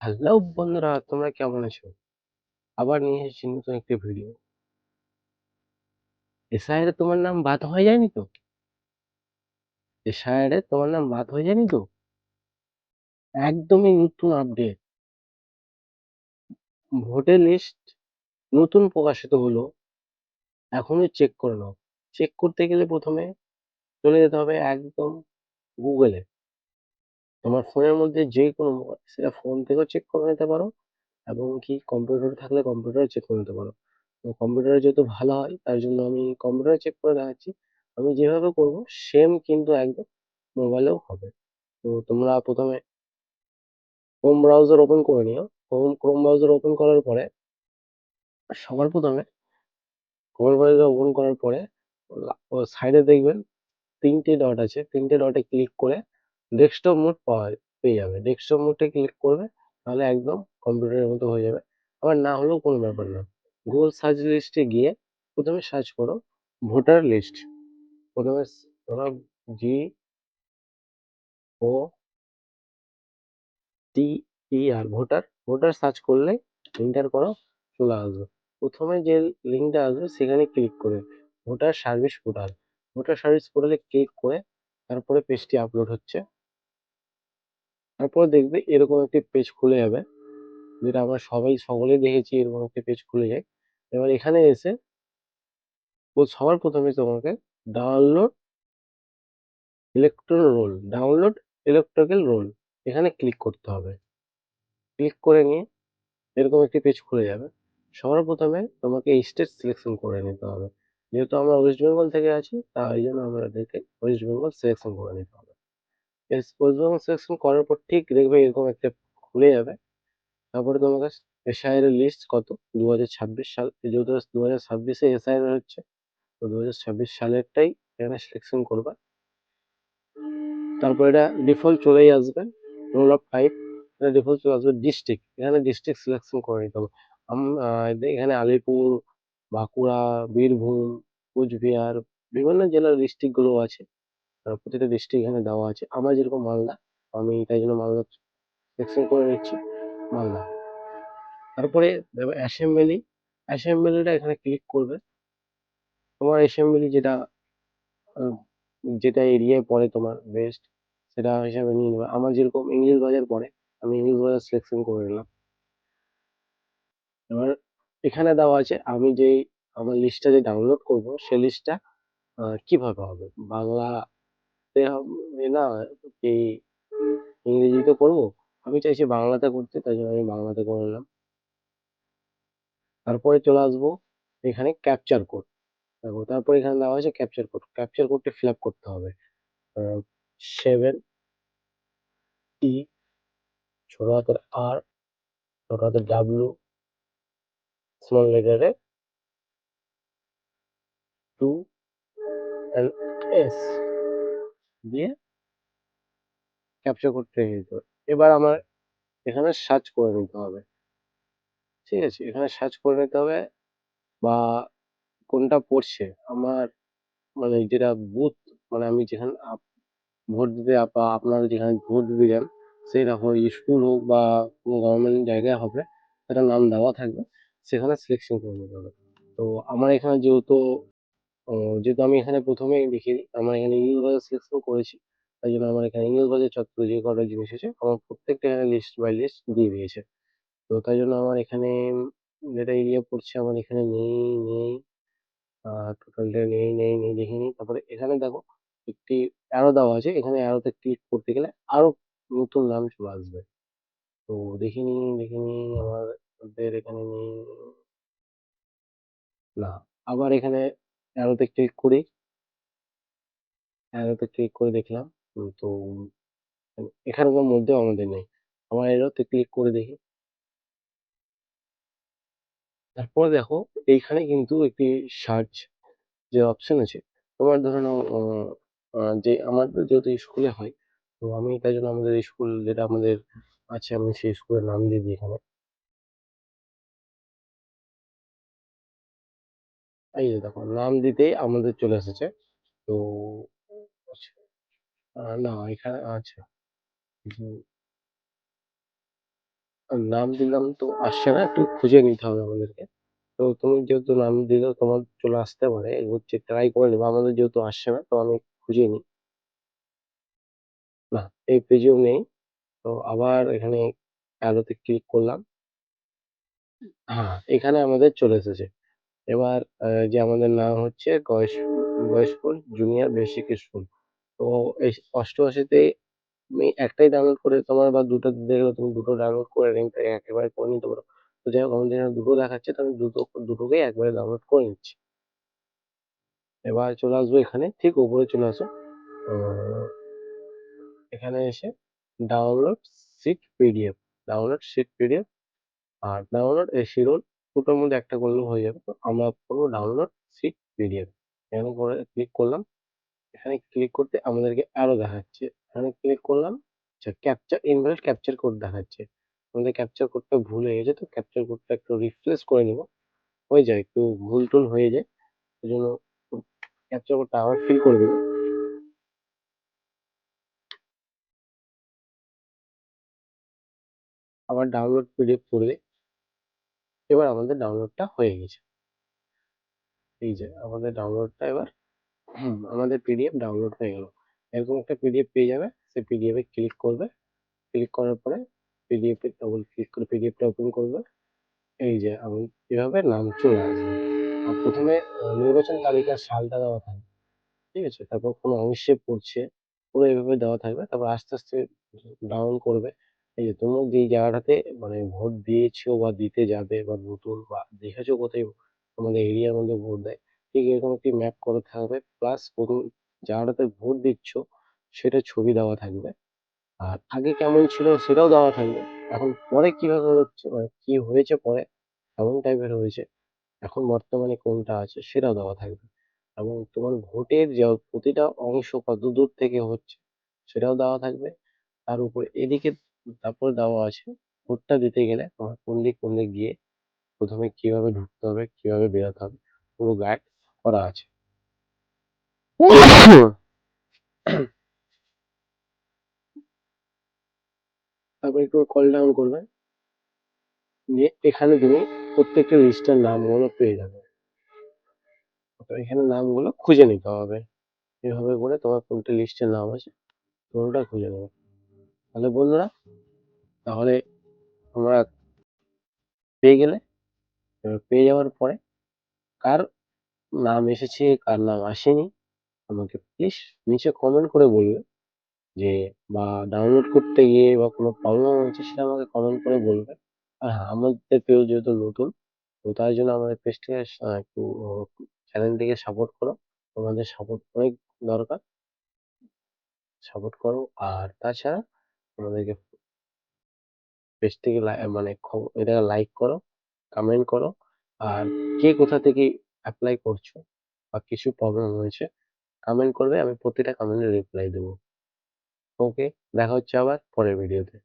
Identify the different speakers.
Speaker 1: Hello বন্ধুরা, তোমরা কেমন আছো? আবার নিয়ে এসেছি নতুন একটি ভিডিও। এসআইআর তোমার নাম বাদ হয়ে যায়নি তো? এসআইআর তোমার নাম বাদ হয়ে যায়নি তো? একদমই নতুন আপডেট। ভোটার লিস্ট নতুন প্রকাশিত হলো। এখনই চেক করে নাও। চেক করতে গেলে প্রথমে চলে যেতে হবে একদম গুগলে। তোমার ফোনের মধ্যে যে কোনো মোবাইল, সেটা ফোন থেকেও চেক করে নিতে পারো এবং কি কম্পিউটার থাকলে কম্পিউটারে চেক করে নিতে পারো। তো কম্পিউটারে যেহেতু ভালো হয় তার জন্য আমি কম্পিউটারে চেক করে দেখাচ্ছি। আমি যেভাবে করব সেম কিন্তু একদম মোবাইলেও হবে। তো তোমরা প্রথমে ক্রোম ব্রাউজার ওপেন করে নিও। ক্রোম ব্রাউজার ওপেন করার পরে সবার প্রথমে ক্রোম ব্রাউজার ওপেন করার পরে ও সাইডে দেখবেন ৩ টে ডট আছে। ৩ টে ডটে ক্লিক করে ডেস্কটপ মোড পেয়ে যাবে। ডেস্কটপ মোডে ক্লিক করবে, তাহলে একদম কম্পিউটারের মতো হয়ে যাবে। আবার না হলেও কোনো ব্যাপার না। গুগল সার্চ লিস্টে গিয়ে প্রথমে সার্চ করো ভোটার লিস্ট। প্রথমে ধরো VOTER ভোটার, ভোটার সার্চ করলে এন্টার করো, চলে আসবে। প্রথমে যে লিঙ্কটা আসবে সেখানে ক্লিক করে voter service portal, voter service পোর্টালে ক্লিক করে তারপরে পেজটি আপলোড হচ্ছে। তারপর দেখবে এরকম একটি পেজ খুলে যাবে, যেটা আমরা সকলেই দেখেছি, এরকম একটি পেজ খুলে যায়। এবার এখানে এসে সবার প্রথমে তোমাকে ডাউনলোড ডাউনলোড ইলেকট্রাল রোল এখানে ক্লিক করতে হবে। ক্লিক করে নিয়ে এরকম একটি পেজ খুলে যাবে। সবার প্রথমে তোমাকে স্টেট সিলেকশন করে নিতে হবে। যেহেতু আমরা ওয়েস্ট বেঙ্গল থেকে আছি, তাই জন্য আমাদেরকে ওয়েস্ট বেঙ্গল সিলেকশন করে নিতে হবে। ওয়েস্ট বেঙ্গল সিলেকশন করার পর ঠিক দেখবে এরকম একটা খুলে যাবে। তারপরে তোমাকে এসআইআর এর লিস্ট কত 2026 সাল, যেহেতু 2026-এ এসআইআর হচ্ছে, তো 2026 সালেরটাই এখানে সিলেকশন করবা। তারপর এটা ডিফল্ট চলেই আসবে। রোল অফ টাইপ এটা ডিফল্ট চলে আসবে। ডিস্ট্রিক্ট, এখানে ডিস্ট্রিক্ট সিলেকশন করে নিতে হবে। এখানে আলিপুর, বাঁকুড়া, বীরভূম, কুচবিহার, বিভিন্ন জেলার ডিস্ট্রিক্ট গুলো আছে। প্রতিটা ডিস্ট্রিক্ট এখানে দেওয়া আছে। আমার যেরকম মালদা, আমি তাই জন্য মালদা সিলেকশন করে নিচ্ছি, মালদা। তারপরে অ্যাসেম্বলি, অ্যাসেম্বলিটা এখানে ক্লিক করবে। তোমার অ্যাসেম্বলি যেটা যেটা এরিয়ায় পড়ে তোমার বেস্ট, সেটা হিসাবে নিয়ে নেবে। আমার যেরকম ইংলিশ বাজার পড়ে, আমি ইংলিশ বাজার সিলেকশন করে নিলাম। এবার এখানে দেওয়া আছে আমি যেই আমার লিস্টটা যে ডাউনলোড করব সেই লিস্টটা কিভাবে হবে, বাংলাতে হবে না কি ইংরেজিতে করব। আমি চাইছি বাংলাতে করতে, তাই জন্য আমি বাংলাতে করে নিলাম। তারপরে চলে আসবো এখানে ক্যাপচার কোড। দেখো তারপর এখানে দেওয়া আছে ক্যাপচার কোড। ক্যাপচার কোডটা ফিল আপ করতে হবে। 7E, ছোট হাতের আর, ছোট হাতের স্মল লেটারে 2 and S দিয়ে ক্যাপচার করতে দিতে হবে। এবার আমার এখানে সার্চ করে নিতে হবে। ঠিক আছে, এখানে সার্চ করে নিতে হবে বা কোনটা পড়ছে আমার, মানে যেটা বুথ, মানে আমি যেখানে ভোট দিতে বা আপনারা যেখানে ভোট দিতে যান, সেটা হয় স্কুল হোক বা কোনো গভর্নমেন্ট জায়গায় হবে, সেটা নাম দেওয়া থাকবে, সেখানে সিলেকশন করে নিতে হবে। তো আমার এখানে যেহেতু আমি এখানে প্রথমেই লিখে দিই, আমার এখানে ইংলিশ বাজার সিলেকশন করেছি, তাই জন্য আমার এখানে ইংলিশ বাজার চত্বরে যে কটা জিনিস আছে আমার প্রত্যেকটা এখানে লিস্ট বাই লিস্ট দিয়ে দিয়েছে। তো তাই জন্য আমার এখানে যেটা এরিয়া পড়ছে আমার এখানে নেই, টোটালটা নেই দেখিনি। তারপরে এখানে দেখো একটি অ্যারো দেওয়া আছে, এখানে অ্যারোতে ক্লিক করতে গেলে আরো নতুন নাম চলে আসবে। তো দেখিনি আমাদের এখানে নেই, না। আবার এখানে অ্যারোতে ক্লিক করি, অ্যারোতে ক্লিক করে দেখলাম, তো এখানকার মধ্যেও আমাদের নেই। আমার অ্যারোতে ক্লিক করে দেখি। তারপরে দেখো এইখানে কিন্তু একটি সার্চ যে অপশন আছে, তোমার ধরে নাও যে আমাদের যেহেতু স্কুলে হয়, তো আমি তাই জন্য আমাদের স্কুল যেটা আমাদের আছে আমি সেই স্কুলের নাম দিয়ে দিই এখানে। এই যে দেখো নাম দিতেই আমাদের চলে এসেছে। তো না, এখানে আছে নাম দিলাম তো আসছে না, একটু খুঁজে নিতে হবে আমাদেরকে। তো তুমি যেহেতু নাম দিলে তোমার চলে আসতে পারে, হচ্ছে ট্রাই করে নিবো। আমাদের যেহেতু আসছে না তো আমি খুঁজে নিই। না, এই পেজেও নেই। তো আবার এখানে অ্যারোতে ক্লিক করলাম। হ্যাঁ, এখানে আমাদের চলে এসেছে। এবার যে আমাদের নাম হচ্ছে গয়েশপুর জুনিয়র বেসিক স্কুল। তো এই ৮৮ তে তুমি একটাই ডাউনলোড করে তোমার বা ২ টা দিতে গেলে তুমি ২ টো ডাউনলোড করে লিঙ্কটা একেবারে করে নিতে পারো। তো যাই হোক আমাদের এখানে ২ টো দেখাচ্ছে তো আমি দুটোকেই একবারে ডাউনলোড করে নিচ্ছি। এবার চলে আসবো এখানে, ঠিক উপরে চলে আসো। আ এখানে এসে download sheet PDF, download sheet PDF আর ডাউনলোড শিরোল, দুটোর মধ্যে একটা করলেও হয়ে যাবে। তো আমরা করবো ডাউনলোড শিট পিডিএফ। এখানে করে ক্লিক করলাম। এখানে ক্লিক করতে আমাদেরকে আরো দেখাচ্ছে। এখানে ক্লিক করলাম। আচ্ছা, ক্যাপচার ইনভ্যালিড ক্যাপচার কোড দেখাচ্ছে। আমাদের ক্যাপচার কোডটা ভুল হয়ে গেছে, তো ক্যাপচার কোডটা একটু রিফ্রেশ করে নিব। হয়ে যায়, একটু ভুল-টুল হয়ে যায়। এজন্য ক্যাপচার কোডটা আবার ফিল করে দিব। আবার ডাউনলোড পিডিএফ করলে এবার আমাদের ডাউনলোডটা হয়ে গেছে। এই যে আমাদের ডাউনলোডটা এবার আমাদের পিডিএফ ডাউনলোড হয়ে গেল। এরকম একটা পিডিএফ পেয়ে যাবে। সেই পিডিএফ এ ক্লিক করবে। ক্লিক করার পরে পিডিএফ এ ডবল ক্লিক করে পিডিএফটা ওপেন করবে। এই যে আমি এভাবে নাম চলে আসবে। আর ১ম এ নির্বাচন তালিকার সালটা দেওয়া থাকবে। ঠিক আছে? তারপর কোন অংশে পড়ছে, পুরো এভাবে দেওয়া থাকবে। তারপর আস্তে ডাউন করবে। এই যে তোমরা যেই জায়গাটাতে মানে ভোট দিয়েছো বা দিতে যাবে বা নতুন বা দেখেছো কোথায় তোমাদের এরিয়ার মধ্যে ভোট দেয়, ঠিক এরকম একটি ম্যাপ করা থাকবে। প্লাস জায়গাটাতে ভোট দিচ্ছ সেটার ছবি দেওয়া থাকবে। আর আগে কেমন ছিল সেটাও দেওয়া থাকবে। এখন পরে কিভাবে হচ্ছে মানে কি হয়েছে পরে, কেমন টাইপের হয়েছে, এখন বর্তমানে কোনটা আছে সেটাও দেওয়া থাকবে। এবং তোমার ভোটের যে প্রতিটা অংশ কতদূর থেকে হচ্ছে সেটাও দেওয়া থাকবে। তার উপরে এদিকে তারপর দেওয়া আছে ভোটটা দিতে গেলে তোমার কোন দিক গিয়ে ১ম এ কিভাবে ঢুকতে হবে, কিভাবে বেরোতে হবে, পুরো গাইড করা আছে। তারপর একটু স্ক্রল ডাউন করবে। দিয়ে এখানে তুমি প্রত্যেকটা লিস্টের নামগুলো পেয়ে যাবে। তো এখানে নামগুলো খুঁজে নিতে হবে। এভাবে করে তোমার কোনটা লিস্টের নাম আছে পুরোটা খুঁজে নেবে। তাহলে বন্ধুরা, তাহলে তোমরা পেয়ে গেলে। এবার পেয়ে যাওয়ার পরে কার নাম এসেছে কার নাম আসেনি আমাকে প্লিজ নিচে কমেন্ট করে বলবে। যে বা ডাউনলোড করতে গিয়ে বা কোনো প্রবলেম হয়েছে সেটা আমাকে কমেন্ট করে বলবে। আর হ্যাঁ, আমাদের পেজ যেহেতু নতুন, তো তার জন্য আমাদের পেজটাকে একটু চ্যানেলটিকে সাপোর্ট করো। তোমাদের সাপোর্ট অনেক দরকার। সাপোর্ট করো। আর তাছাড়া আমাদেরকে পেজটিকে মানে এটাকে লাইক করো, কমেন্ট করো। আর কে কোথা থেকে এপ্লাই করছো বা কিছু প্রবলেম হয়েছে কমেন্ট করবে। আমি প্রতিটা কমেন্টের রিপ্লাই দেবো। ওকে, দেখা হচ্ছে আবার পরের ভিডিওতে।